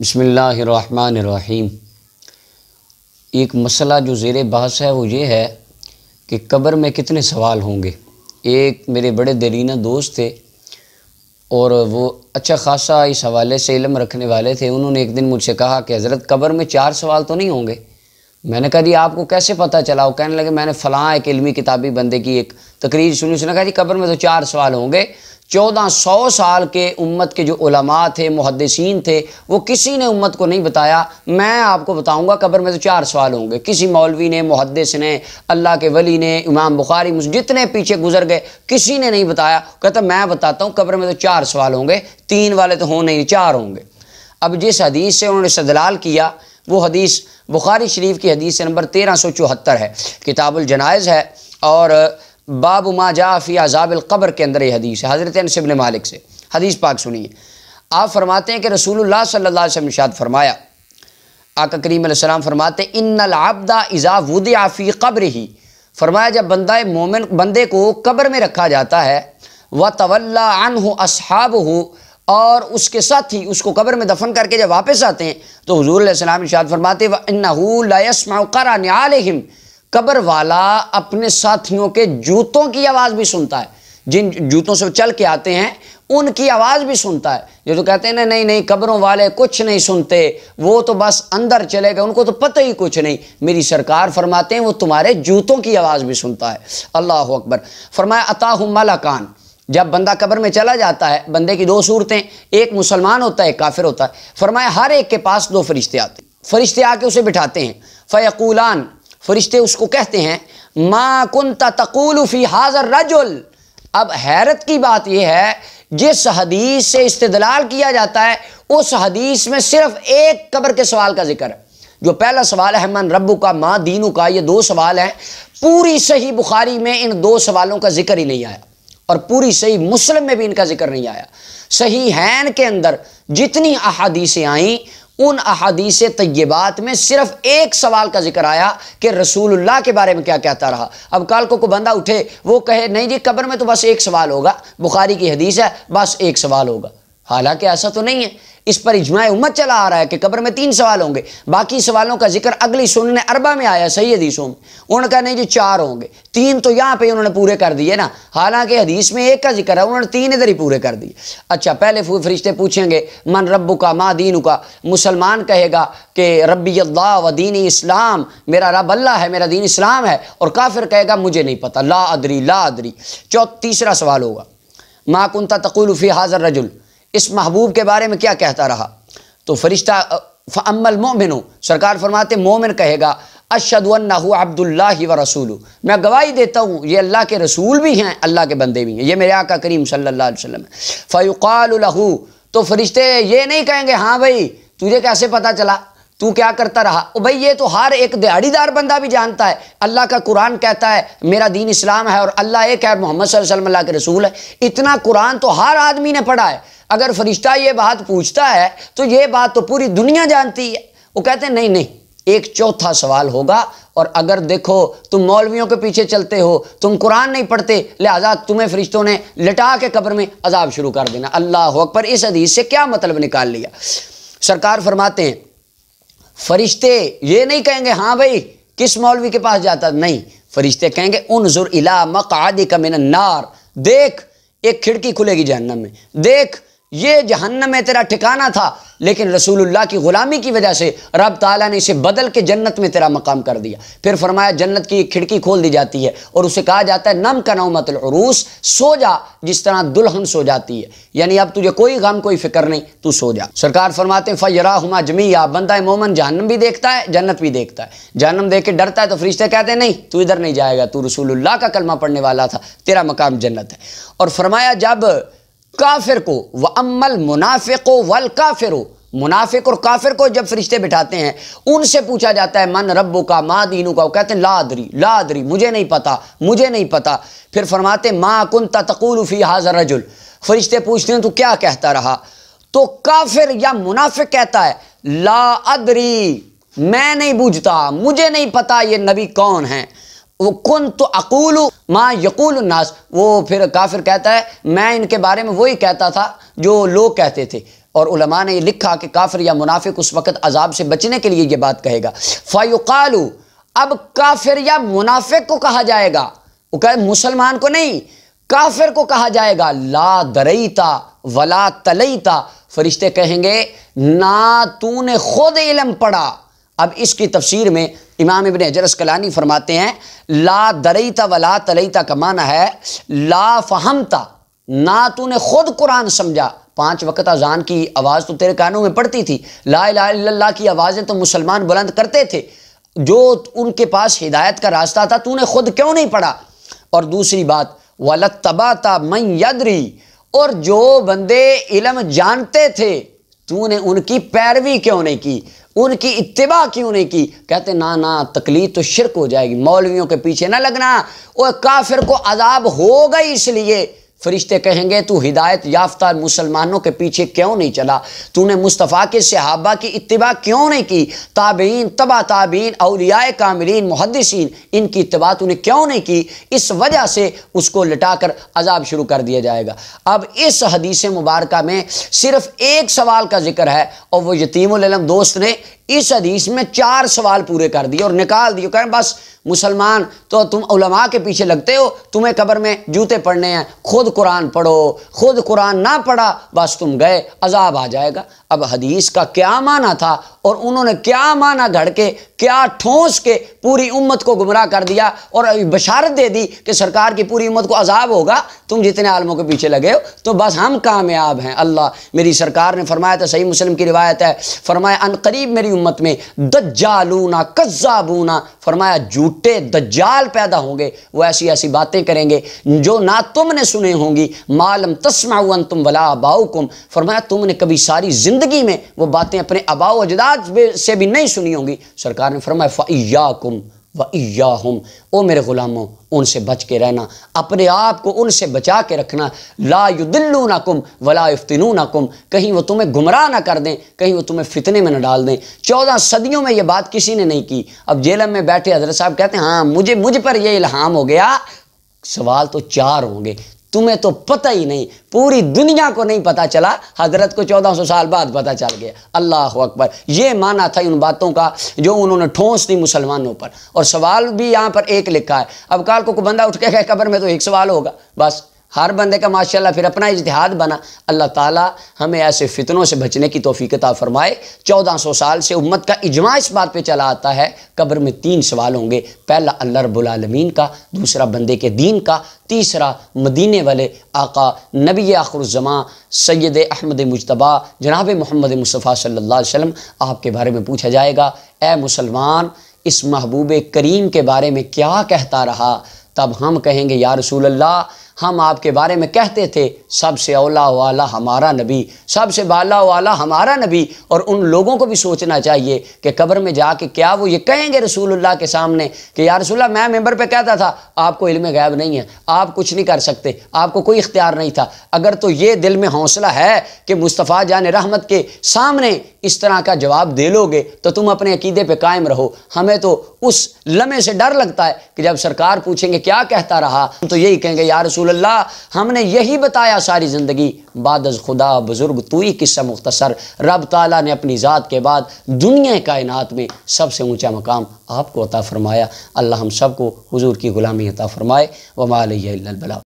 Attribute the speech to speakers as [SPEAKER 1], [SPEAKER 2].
[SPEAKER 1] بسم اللہ الرحمن الرحیم۔ ایک مسئلہ جو زیر بحث ہے وہ یہ ہے کہ قبر میں کتنے سوال ہوں گے۔ ایک میرے بڑے درینہ دوست تھے اور وہ اچھا خاصا اس حوالے سے علم رکھنے والے تھے۔ انہوں نے ایک دن مجھ سے کہا کہ حضرت قبر میں 4 سوال تو نہیں ہوں گے۔ میں نے کہا جی آپ کو کیسے پتہ چلا؟ وہ کہنے لگے میں نے فلاں ایک علمی کتابی بندے کی ایک تقریر سنی، اس نے کہا جی قبر میں تو 4 سوال ہوں گے۔ 1400 سال کے امت کے جو علماء تھے، محدثین تھے، وہ کسی نے امت کو نہیں بتایا۔ میں آپ کو بتاؤں گا قبر میں تو 4 سوال ہوں گے۔ کسی مولوی نے، محدث نے، اللہ کے ولی نے، امام بخاری، جتنے پیچھے گزر گئے کسی نے نہیں بتایا۔ کہتا میں بتاتا ہوں قبر میں تو 4 سوال ہوں گے، 3 والے تو ہوں نہیں، 4 ہوں گے۔ اب جس حدیث سے انہوں نے استدلال کیا وہ حدیث بخاری شریف کی حدیث نمبر 1374 ہے، کتاب الجنائز ہے، اور باب ما جاء فی عذاب القبر کے اندر یہ حدیث ہے، حضرت انس بن مالک سے۔ حدیث پاک سنیے، آپ فرماتے ہیں کہ رسول اللہ صلی اللہ علیہ وسلم ارشاد فرمایا، آقا کریم علیہ السلام فرماتے ہیں ان العبد اذا وضع فی قبرہ، فرمایا جب بندے کو قبر میں رکھا جاتا ہے، وتولی عنہ اصحابہ، اور اس کے ساتھی اس کو قبر میں دفن کر کے جب واپس آتے ہیں تو حضور علیہ السلام ارشاد فرماتے ہیں وَإِنَّهُ لَيَسْمَعُ قَرَّ نِعَالِهِمْ، قبر والا اپنے ساتھیوں کے جوتوں کی آواز بھی سنتا ہے، جن جوتوں سے چل کے آتے ہیں ان کی آواز بھی سنتا ہے۔ یہ تو کہتے ہیں نہیں قبروں والے کچھ نہیں سنتے، وہ تو بس اندر چلے گئے، ان کو تو پتہ ہی کچھ نہیں۔ میری سرکار فرماتے ہیں وہ تمہارے جوتوں کی آواز بھی سنتا ہے۔ اللہ اکبر۔ فرمایا اتاہم ملکان، جب بندہ قبر میں چلا جاتا ہے، بندے کی 2 صورتیں، ایک مسلمان ہوتا ہے ایک کافر ہوتا ہے۔ فرمایا ہر ایک کے پاس 2 فرشتے آتے ہیں، فرشتے آ کے اسے بٹھاتے ہیں، فیقولان، فرشتے اس کو کہتے ہیں ما کنت تقول فی ھذا الرجل۔ اب حیرت کی بات یہ ہے جس حدیث سے استدلال کیا جاتا ہے اس حدیث میں صرف ایک قبر کے سوال کا ذکر ہے۔ جو پہلا سوال ہے من ربک ما دینک، یہ 2 سوال ہیں، پوری صحیح بخاری میں ان 2 سوالوں کا ذکر ہی نہیں آیا، اور پوری صحیح مسلم میں بھی ان کا ذکر نہیں آیا۔ صحیحین کے اندر جتنی احادیثیں آئیں ان احادیث طیبات میں صرف ایک سوال کا ذکر آیا کہ رسول اللہ کے بارے میں کیا کہتا رہا۔ اب کل کو کوئی بندہ اٹھے وہ کہے نہیں جی قبر میں تو بس ایک سوال ہوگا، بخاری کی حدیث ہے بس ایک سوال ہوگا، حالانکہ ایسا تو نہیں ہے۔ اس پر اجماع امت چلا آ رہا ہے کہ قبر میں 3 سوال ہوں گے، باقی سوالوں کا ذکر اگلی سننے اربع میں آیا صحیح حدیثوں میں۔ انہوں نے کہا نہیں جی 4 ہوں گے، 3 تو یہاں پہ انہوں نے پورے کر دیے نا، حالانکہ حدیث میں ایک کا ذکر ہے، انہوں نے 3 ادھر ہی پورے کر دیے۔ اچھا پہلے فرشتے پوچھیں گے من ربک ما دینک، مسلمان کہے گا کہ ربی اللہ و دینی اسلام، میرا رب اللہ ہے، میرا دین اسلام ہے، اور کافر کہے گا مجھے نہیں پتہ، لا ادری لا ادری۔ تیسرا سوال ہوگا ما کنت تقول فی ھذا الرجل، اس محبوب کے بارے میں کیا کہتا رہا؟ تو فرشتہ فاما المؤمن، سرکار فرماتے مومن کہے گا اشہد انہ عبد اللہ و رسولہ، میں گواہی دیتا ہوں یہ اللہ کے رسول بھی ہیں، اللہ کے بندے بھی ہیں، یہ میرے آقا کریم صلی اللہ علیہ وسلم ہے۔ فیقال لہ، تو فرشتے یہ نہیں کہیں گے ہاں بھائی تجھے کیسے پتا چلا، تو کیا کرتا رہا؟ بھائی یہ تو ہر ایک دیہڑی دار بندہ بھی جانتا ہے، اللہ کا قرآن کہتا ہے میرا دین اسلام ہے اور اللہ ایک ہے، محمد صلی اللہ علیہ وسلم اللہ کے رسول ہے، اتنا قرآن تو ہر آدمی نے پڑھا ہے۔ اگر فرشتہ یہ بات پوچھتا ہے تو یہ بات تو پوری دنیا جانتی ہے۔ وہ کہتے ہیں نہیں ایک 4تھا سوال ہوگا، اور اگر دیکھو تم مولویوں کے پیچھے چلتے ہو، تم قرآن نہیں پڑھتے، لہذا تمہیں فرشتوں نے لٹا کے قبر میں عذاب شروع کر دینا۔ اللہ اکبر۔ اس حدیث سے کیا مطلب نکال لیا؟ سرکار فرماتے ہیں فرشتے یہ نہیں کہیں گے ہاں بھائی کس مولوی کے پاس جاتا، نہیں، فرشتے کہیں گے انظر الی مقعدک من النار، دیکھ ایک کھڑکی کھلے گی جہنم میں، دیکھ یہ جہنم میں تیرا ٹھکانہ تھا، لیکن رسول اللہ کی غلامی کی وجہ سے رب تعالیٰ نے اسے بدل کے جنت میں تیرا مقام کر دیا۔ پھر فرمایا جنت کی ایک کھڑکی کھول دی جاتی ہے اور اسے کہا جاتا ہے نم کا نومت العروس، سو جا جس طرح دلہن سو جاتی ہے، یعنی اب تجھے کوئی غم کوئی فکر نہیں، تو سو جا۔ سرکار فرماتے ہیں فیراہما جمیعا، بندہ مومن جہنم بھی دیکھتا ہے جنت بھی دیکھتا ہے، جہنم دیکھ کے ڈرتا ہے تو فرشتے کہتے ہیں نہیں تو ادھر نہیں جائے گا، تو رسول اللہ کا کلمہ پڑھنے والا تھا، تیرا مقام جنت ہے۔ اور فرمایا جب کافر کو وَأَمَّا الْمُنَافِقُ وَالْكَافِرُ، منافق اور کافر کو جب فرشتے بٹھاتے ہیں ان سے پوچھا جاتا ہے من ربک ما دینک، وہ کہتے ہیں لا ادری لا ادری، مجھے نہیں پتا مجھے نہیں پتا۔ پھر فرماتے ما کنت تقول فی ھذا الرجل، فرشتے پوچھتے ہیں تو کیا کہتا رہا؟ تو کافر یا منافق کہتا ہے لا ادری، میں نہیں بوجھتا، مجھے نہیں پتا یہ نبی کون ہیں۔ وہ کنت اقول ما یقول الناس، وہ پھر کافر کہتا ہے میں ان کے بارے میں وہی کہتا تھا جو لوگ کہتے تھے، اور علماء نے یہ لکھا کہ کافر یا منافق اس وقت عذاب سے بچنے کے لیے یہ بات کہے گا. فَيُقَالُ اب کافر یا منافق کو کہا جائے گا، وہ کہے مسلمان کو نہیں، کافر کو کہا جائے گا لا دریتا ولا تلیتا. فرشتے کہیں گے نہ تو نے خود علم پڑھا. اب اس کی تفسیر میں امام ابن حجر اسقلانی فرماتے ہیں لا دریتا ولا تلیتا کا معنی ہے لا فہمتا، نہ تو نے خود قرآن سمجھا. 5 وقت اذان کی آواز تو تیرے کانوں میں پڑتی تھی، لا الہ الا اللہ کی آوازیں تو مسلمان بلند کرتے تھے، جو ان کے پاس ہدایت کا راستہ تھا تو نے خود کیوں نہیں پڑھا. اور دوسری بات وَلَتَّبَعْتَ مَنْ يَدْرِي، اور جو بندے علم جانتے تھے تو نے ان کی پیروی کیوں نہیں کی، ان کی اتباع کیوں نہیں کی. کہتے نہ تقلید تو شرک ہو جائے گی، مولویوں کے پیچھے نہ لگنا. اور کافر کو عذاب ہوگا اس لیے فرشتے کہیں گے تو ہدایت یافتہ مسلمانوں کے پیچھے کیوں نہیں چلا، تو نے مصطفیٰ کے صحابہ کی اتباع کیوں نہیں کی، تابعین، تبع تابعین، اولیاء کاملین، محدثین، ان کی اتباع تو نے کیوں نہیں کی. اس وجہ سے اس کو لٹا کر عذاب شروع کر دیا جائے گا. اب اس حدیث مبارکہ میں صرف ایک سوال کا ذکر ہے، اور وہ یتیم العلم دوست نے اس حدیث میں 4 سوال پورے کر دیے اور نکال دیے. کہیں بس مسلمان تو تم علماء کے پیچھے لگتے ہو، تمہیں قبر میں جوتے پڑھنے ہیں، خود قرآن پڑھو، خود قرآن نہ پڑھا بس تم گئے، عذاب آ جائے گا. اب حدیث کا کیا معنی تھا اور انہوں نے کیا معنی گھڑ کے، کیا ٹھونس کے پوری امت کو گمراہ کر دیا اور بشارت دے دی کہ سرکار کی پوری امت کو عذاب ہوگا. تم جتنے عالموں کے پیچھے لگے ہو تو بس ہم کامیاب ہیں. اللہ میری سرکار نے فرمایا تھا، صحیح مسلم کی روایت ہے، فرمایا ان قریب میری امت میں دجالون کذابون، فرمایا جھوٹے دجال پیدا ہوں گے، وہ ایسی ایسی باتیں کریں گے جو نہ تم نے سنے ہوں گی، ما لم تسمعوا انتم ولا آباؤکم، فرمایا تم نے کبھی ساری زندگی میں وہ باتیں اپنے آباء و اجداد سے بھی نہیں سنی ہوں گی. سرکار نے فرمایا فَإِيَّاكُمْ وَإِيَّاهُمْ، او میرے غلاموں ان سے بچ کے رہنا، اپنے آپ کو ان سے بچا کے رکھنا. لا يُضِلُّونَكُمْ وَلَا يُفْتِنُونَكُمْ، کہیں وہ تمہیں گمراہ نہ کر دیں، کہیں وہ تمہیں فتنے میں نہ ڈال دیں. 14 صدیوں میں یہ بات کسی نے نہیں کی. اب جیل میں بیٹھے حضرت صاحب کہتے ہیں ہاں مجھ پر یہ الہام ہو گیا. سوال تو 4 ہوں گے، تمہیں تو پتہ ہی نہیں، پوری دنیا کو نہیں پتہ چلا، حضرت کو 1400 سال بعد پتہ چل گیا. اللہ اکبر. یہ معنی تھا ان باتوں کا جو انہوں نے ٹھونس دی مسلمانوں پر. اور سوال بھی یہاں پر ایک لکھا ہے. اب کال کو کوئی بندہ اٹھ کے گئے قبر میں تو ایک سوال ہوگا بس. ہر بندے کا ماشاءاللہ پھر اپنا اجتہاد بنا. اللہ تعالیٰ ہمیں ایسے فتنوں سے بچنے کی توفیق عطا فرمائے. 1400 سال سے امت کا اجماع اس بات پہ چلا آتا ہے قبر میں 3 سوال ہوں گے. پہلا اللہ رب العالمین کا، دوسرا بندے کے دین کا، تیسرا مدینے والے آقا نبی آخر الزمان سید احمد مجتبیٰ جناب محمد مصطفیٰ صلی اللہ علیہ وسلم، آپ کے بارے میں پوچھا جائے گا اے مسلمان اس محبوب کریم کے بارے میں کیا کہتا رہا. تب ہم کہیں گے یا رسول اللہ ہم آپ کے بارے میں کہتے تھے سب سے اولا والا ہمارا نبی، سب سے بالا والا ہمارا نبی. اور ان لوگوں کو بھی سوچنا چاہیے کہ قبر میں جا کے کیا وہ یہ کہیں گے رسول اللہ کے سامنے کہ یا رسول اللہ میں ممبر پہ کہتا تھا آپ کو علم غیب نہیں ہے، آپ کچھ نہیں کر سکتے، آپ کو کوئی اختیار نہیں تھا. اگر تو یہ دل میں حوصلہ ہے کہ مصطفیٰ جان رحمت کے سامنے اس طرح کا جواب دے لو گے تو تم اپنے عقیدے پہ قائم رہو. ہمیں تو اس لمحے سے ڈر لگتا ہے کہ جب سرکار پوچھیں گے کیا کہتا رہا تو یہی کہیں گے یا رسول اللہ ہم نے یہی بتایا ساری زندگی. بعد از خدا بزرگ تو ہی قصہ مختصر. رب تعالیٰ نے اپنی ذات کے بعد دنیا کائنات میں سب سے اونچا مقام آپ کو عطا فرمایا. اللہ ہم سب کو حضور کی غلامی عطا فرمائے. وما علیہ الا البلاغ.